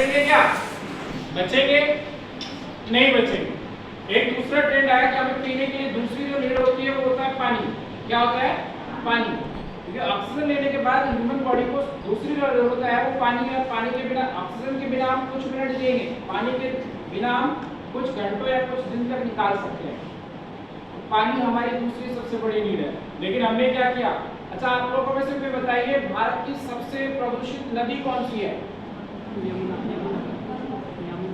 बचेंगे क्या? बचेंगे नहीं बचेंगे। एक दूसरा ट्रेंड आया कि हमें पीने के लिए दूसरी जो नीड होती है वो होता है पानी। क्या होता है? पानी। क्योंकि ऑक्सीजन लेने के बाद ह्यूमन बॉडी को दूसरी जो जरूरत है वो पानी है। पानी के बिना, ऑक्सीजन के बिना हम कुछ मिनट जिएंगे, पानी के बिना हम कुछ घंटों या कुछ दिन तक निकाल सकते हैं। पानी हमारी दूसरी सबसे बड़ी नीड है। लेकिन हमने क्या किया? अच्छा, आप लोगों में से कोई बताइए, भारत की सबसे प्रदूषित नदी कौन सी है?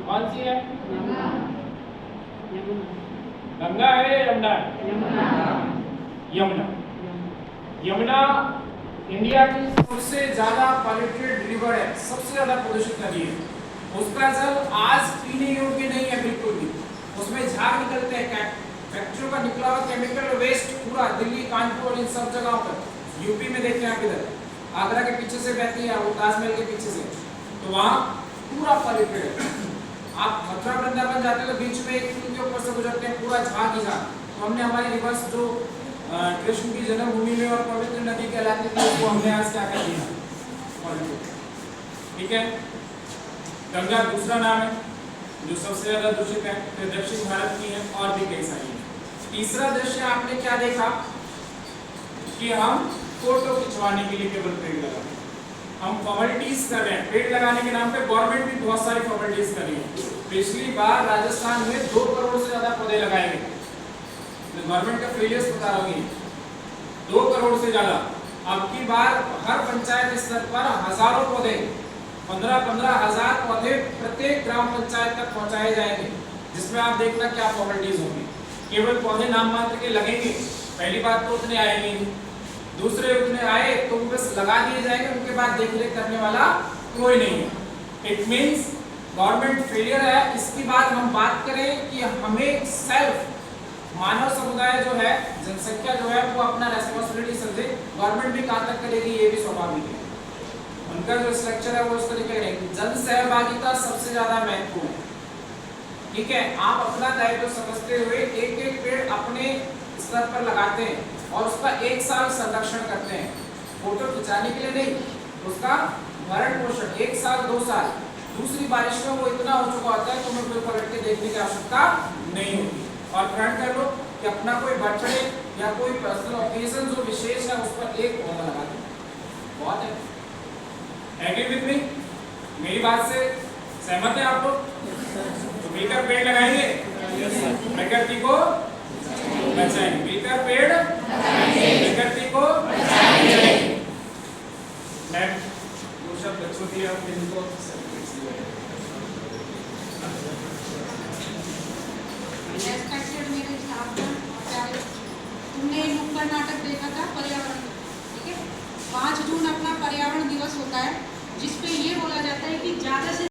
कौन सी है? गंगा है, यमुना है? यमुना। यमुना इंडिया की सबसे ज्यादा पॉल्यूटेड रिवर है, सबसे ज्यादा प्रदूषित नदी है। उसका जल आज पीने योग्य नहीं है बिल्कुल भी। उसमें झाग निकलते हैं, फैक्ट्रियों का निकला हुआ केमिकल वेस्ट पूरा दिल्ली, कानपुर और इन सब जगहों पर। यूपी में देखें आप, इधर आगरा के पीछे से बहती है, वो ताजमहल के पीछे से, तो वहाँ पूरा पॉल्यूटेड है। आप मथुरा वृंदावन जाते हो तो बीच में एक पुल के ऊपर से गुजरते हैं, पूरा झाग ही झाग। तो हमने हमारी रिवर्स जो कृष्ण की जन्मभूमि में और पवित्र नदी कहलाती थी वो हमने आज क्या कर दिया? पॉल्यूटेड। ठीक है। गंगा दूसरा नाम है जो सबसे ज्यादा दूषित है, फिर दक्षिण भारत की है और भी कई सारी है। तीसरा दृश्य आपने क्या देखा कि हम फोटो खिंचवाने के लिए केवल पेड़ लगा, हम फॉर्मेलिटीज कर रहे हैं। पेड़ लगाने के नाम पे गवर्नमेंट भी बहुत सारी फॉर्मेलिटीज कर रही है। पिछली बार राजस्थान में 2 करोड़ से ज्यादा पौधे लगाए गए। गवर्नमेंट का फेलियर्स बता रहा हूँ, 2 करोड़ से ज्यादा। अब की बार हर पंचायत स्तर पर हजारों पौधे, 15-15 हजार पौधे प्रत्येक ग्राम पंचायत तक पहुंचाए जाएंगे, जिसमें आप देखना क्या फॉर्मेलिटीज होंगी। केवल पौधे नाम मात्र के लगेंगे, पहली बात तो उतने आएंगे, दूसरे उतने आए तो वो बस लगा दिए जाएंगे, उनके बाद देखरेख करने वाला कोई नहीं है। इट मींस गवर्नमेंट फेलियर है। इसकी बात हम बात करें कि हमें सेल्फ, मानव समुदाय जो है, जनसंख्या जो है, वो अपना रेस्पॉन्सिबिलिटी समझे। गवर्नमेंट भी कहाँ तक करेगी ये भी स्वाभाविक है, उनका जो स्ट्रक्चर है वो उस तरीके का रहेगी। जन सहभागिता सबसे ज्यादा महत्वपूर्ण है। ठीक है, आप अपना दायित्व समझते हुए एक एक पेड़ अपने स्तर पर लगाते हैं और उसका 1 साल संरक्षण करते हैं, फोटो खिंचाने के लिए नहीं, उसका भरण पोषण 1 साल 2 साल। दूसरी बारिश में वो इतना हो चुका होता है तो हमें कोई पलट के देखने की आवश्यकता नहीं होती। और ग्रहण कर लो कि अपना कोई बर्थडे या कोई पर्सनल ओकेजन जो विशेष है उस पर एक पौधा लगा दें, बहुत है। Agree with me? मेरी बात से सहमत है आप लोग? तो मिलकर पेड़ लगाएंगे, प्रकृति को बचाएंगे। मिलकर पेड़ प्रकृति को बचाएंगे। मैं दो शब्द बच्चों दिए और इनको तुमने नुक्कड़ नाटक देखा था पर्यावरण, ठीक है? 5 जून अपना पर्यावरण दिवस होता है, जिसपे ये बोला जाता है कि ज्यादा से